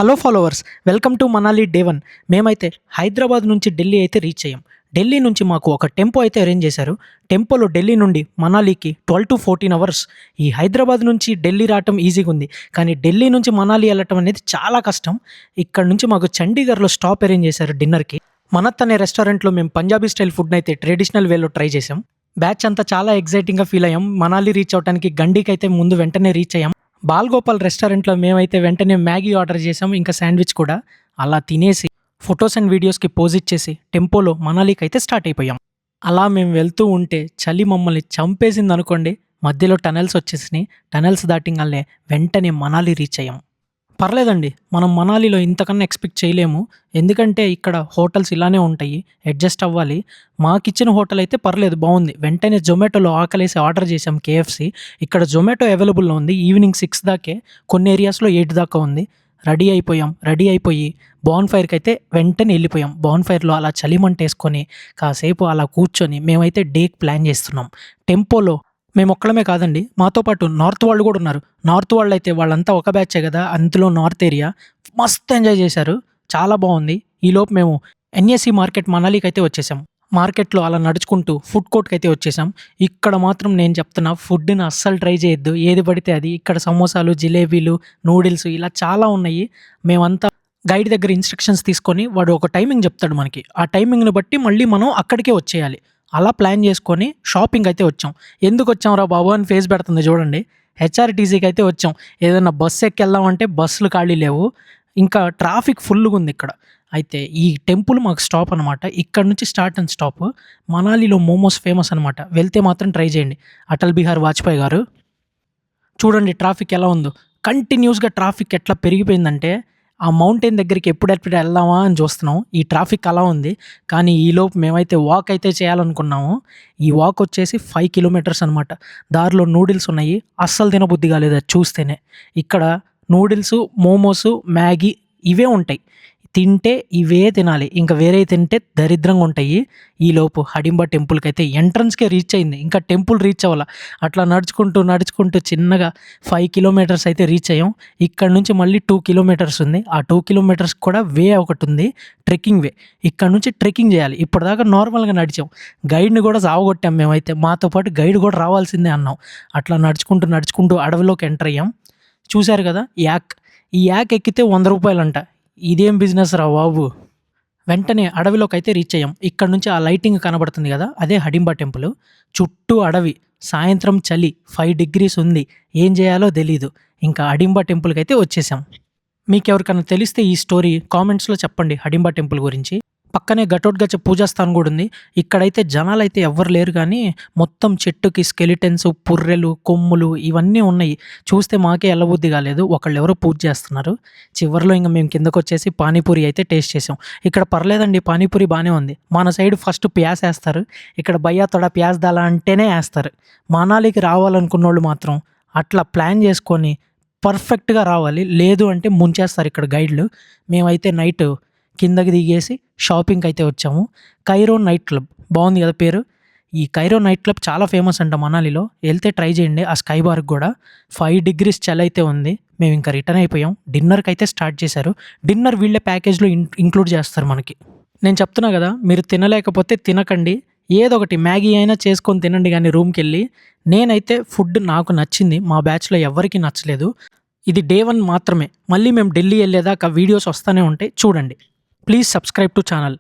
Hello followers, welcome to Manali day 1. మేమైతే హైదరాబాద్ నుంచి ఢిల్లీ అయితే రీచ్ అయ్యాం. ఢిల్లీ నుంచి మాకు ఒక టెంపో అయితే అరేంజ్ చేశారు. టెంపోలో ఢిల్లీ నుండి మనాలికి 12 to 14 అవర్స్. ఈ హైదరాబాద్ నుంచి ఢిల్లీ రావటం ఈజీగా ఉంది, కానీ ఢిల్లీ నుంచి మనాలి వెళ్ళటం అనేది చాలా కష్టం. ఇక్కడ నుంచి మాకు చండీగఢ్లో స్టాప్ అరేంజ్ చేశారు డిన్నర్కి. మనత్ అనే రెస్టారెంట్లో మేము పంజాబీ స్టైల్ ఫుడ్ని అయితే ట్రెడిషనల్ వేలో ట్రై చేసాం. బ్యాచ్ అంతా చాలా ఎగ్జైటింగ్గా ఫీల్ అయ్యాం. మనాలి రీచ్ అవడానికి గండికి అయితే ముందు వెంటనే రీచ్ అయ్యాం. బాల్గోపాల్ రెస్టారెంట్లో మేమైతే వెంటనే మ్యాగీ ఆర్డర్ చేసాం, ఇంకా శాండ్విచ్ కూడా. అలా తినేసి ఫొటోస్ అండ్ వీడియోస్కి పోజ్ ఇచ్చేసి టెంపోలో మనాలికి అయితే స్టార్ట్ అయిపోయాం. అలా మేము వెళ్తూ ఉంటే చలి మమ్మల్ని చంపేసింది అనుకోండి. మధ్యలో టనెల్స్ వచ్చేసినాయి. టనెల్స్ దాటింగానే వెంటనే మనాలి రీచ్ అయ్యాం. పర్లేదండి, మనం మనాలిలో ఇంతకన్నా ఎక్స్పెక్ట్ చేయలేము. ఎందుకంటే ఇక్కడ హోటల్స్ ఇలానే ఉంటాయి, అడ్జస్ట్ అవ్వాలి. మాకిచ్చిన హోటల్ అయితే పర్లేదు, బాగుంది. వెంటనే జొమాటోలో ఆకలేసి ఆర్డర్ చేసాం కేఎఫ్సి. ఇక్కడ జొమాటో అవైలబుల్లో ఉంది. ఈవినింగ్ 6 దాకే, కొన్ని ఏరియాస్లో 8 దాకా ఉంది. రెడీ అయిపోయి బాన్ఫైర్కి అయితే వెంటనే వెళ్ళిపోయాం. బాన్ఫైర్లో అలా చలిమంట వేసుకొని కాసేపు అలా కూర్చొని మేమైతే డేకి ప్లాన్ చేస్తున్నాం. టెంపోలో మేము ఒక్కడమే కాదండి, మాతో పాటు నార్త్ వాళ్ళు కూడా ఉన్నారు. నార్త్ వాళ్ళు అయితే వాళ్ళంతా ఒక బ్యాచే కదా, అందులో నార్త్ ఏరియా మస్తు ఎంజాయ్ చేశారు, చాలా బాగుంది. ఈలోపు మేము ఎన్ఏసి మార్కెట్ మనాలికి అయితే వచ్చేసాం. మార్కెట్లో అలా నడుచుకుంటూ ఫుడ్ కోర్ట్కి అయితే వచ్చేసాం. ఇక్కడ మాత్రం నేను చెప్తున్నా, ఫుడ్ని అస్సలు ట్రై చేయొద్దు, ఏది పడితే అది. ఇక్కడ సమోసాలు, జిలేబీలు, నూడిల్స్ ఇలా చాలా ఉన్నాయి. మేమంతా గైడ్ దగ్గర ఇన్స్ట్రక్షన్స్ తీసుకొని వాడు ఒక టైమింగ్ చెప్తాడు మనకి, ఆ టైమింగ్ని బట్టి మళ్ళీ మనం అక్కడికే వచ్చేయాలి. అలా ప్లాన్ చేసుకొని షాపింగ్ అయితే వచ్చాం. ఎందుకు వచ్చాం రా బాబు అని ఫేస్ పెడుతుంది చూడండి. హెచ్ఆర్టీసీకి అయితే వచ్చాం. ఏదైనా బస్సు ఎక్కి వెళ్దామంటే బస్సులు ఖాళీ లేవు, ఇంకా ట్రాఫిక్ ఫుల్గా ఉంది ఇక్కడ. అయితే ఈ టెంపుల్ మాకు స్టాప్ అనమాట. ఇక్కడ నుంచి స్టార్ట్ అండ్ స్టాప్. మనాలిలో మోమోస్ ఫేమస్ అనమాట, వెళ్తే మాత్రం ట్రై చేయండి. అటల్ బిహారీ వాజ్పేయి గారు. చూడండి ట్రాఫిక్ ఎలా ఉందో, కంటిన్యూస్గా ట్రాఫిక్ ఎట్లా పెరిగిపోయిందంటే ఆ మౌంటైన్ దగ్గరికి ఎప్పుడెప్పుడు వెళ్దామా అని చూస్తున్నాం. ఈ ట్రాఫిక్ అలా ఉంది. కానీ ఈలోపు మేమైతే వాక్ అయితే చేయాలనుకున్నాము. ఈ వాక్ వచ్చేసి 5 kilometers అనమాట. దారిలో నూడిల్స్ ఉన్నాయి, అస్సలు తినబుద్ధి కాలేదు అది చూస్తేనే. ఇక్కడ నూడిల్స్, మోమోస్, మ్యాగీ ఇవే ఉంటాయి. తింటే ఇవే తినాలి, ఇంకా వేరే తింటే దరిద్రంగా ఉంటాయి. ఈలోపు హడింబా టెంపుల్కి అయితే ఎంట్రన్స్కే రీచ్ అయింది, ఇంకా టెంపుల్ రీచ్ అవ్వాల. అట్లా నడుచుకుంటూ చిన్నగా 5 kilometers అయితే రీచ్ అయ్యాం. ఇక్కడ నుంచి మళ్ళీ 2 kilometers ఉంది. ఆ 2 kilometers కూడా వే ఒకటి ఉంది, ట్రెక్కింగ్ వే. ఇక్కడ నుంచి ట్రెక్కింగ్ చేయాలి. ఇప్పటిదాకా నార్మల్గా నడిచాం, గైడ్ని కూడా సావగొట్టాం మేమైతే. మాతో పాటు గైడ్ కూడా రావాల్సిందే అన్నాం. అట్లా నడుచుకుంటూ అడవిలోకి ఎంటర్ అయ్యాం. చూశారు కదా యాక్, ఈ యాక్ ఎక్కితే 100 రూపాయలు అంట. ఇదేం బిజినెస్ రా బాబు. వెంటనే అడవిలోకి అయితే రీచ్ అయ్యాం. ఇక్కడ నుంచి ఆ లైటింగ్ కనబడుతుంది కదా, అదే హడింబా టెంపుల్. చుట్టూ అడవి, సాయంత్రం చలి, 5 degrees ఉంది. ఏం చేయాలో తెలీదు. ఇంకా హడింబా టెంపుల్కి అయితే వచ్చేసాం. మీకు ఎవరికైనా తెలిస్తే ఈ స్టోరీ కామెంట్స్లో చెప్పండి హడింబా టెంపుల్ గురించి. పక్కనే ఘటోత్కచ పూజాస్థానం కూడా ఉంది. ఇక్కడైతే జనాలు అయితే ఎవ్వరు లేరు, కానీ మొత్తం చెట్టుకి స్కెలిటన్స్, పుర్రెలు, కొమ్ములు ఇవన్నీ ఉన్నాయి. చూస్తే మాకే ఎల్లబుద్ధి కాలేదు. ఒకళ్ళు ఎవరో పూజ చేస్తున్నారు. చివరిలో ఇంకా మేము కిందకు వచ్చేసి పానీపూరి అయితే టేస్ట్ చేసాం. ఇక్కడ పర్లేదండి, పానీపూరి బాగానే ఉంది. మన సైడ్ ఫస్ట్ ప్యాస్ వేస్తారు, ఇక్కడ భయ్యా తోడా ప్యాస్ దాలా అంటేనే వేస్తారు. మనాలికి రావాలనుకున్న వాళ్ళు మాత్రం అట్లా ప్లాన్ చేసుకొని పర్ఫెక్ట్గా రావాలి, లేదు అంటే ముంచేస్తారు ఇక్కడ గైడ్లు. మేమైతే నైట్ కిందకి దిగేసి షాపింగ్కి అయితే వచ్చాము. కైరో నైట్ క్లబ్, బాగుంది కదా పేరు. ఈ కైరో నైట్ క్లబ్ చాలా ఫేమస్ అంట మనాలిలో, వెళ్తే ట్రై చేయండి. ఆ స్కై బార్కి కూడా 5 degrees చలి అయితే ఉంది. మేము ఇంకా రిటర్న్ అయిపోయాం. డిన్నర్కి అయితే స్టార్ట్ చేశారు. డిన్నర్ వీళ్ళే ప్యాకేజ్లో ఇంక్లూడ్ చేస్తారు మనకి. నేను చెప్తున్నా కదా, మీరు తినలేకపోతే తినకండి, ఏదో ఒకటి మ్యాగీ అయినా చేసుకొని తినండి, కానీ రూమ్కి వెళ్ళి. నేనైతే ఫుడ్ నాకు నచ్చింది, మా బ్యాచ్లో ఎవరికి నచ్చలేదు. ఇది డే 1 మాత్రమే. మళ్ళీ మేము ఢిల్లీ వెళ్ళేదాకా వీడియోస్ వస్తూనే ఉంటాయి, చూడండి. Please subscribe to channel.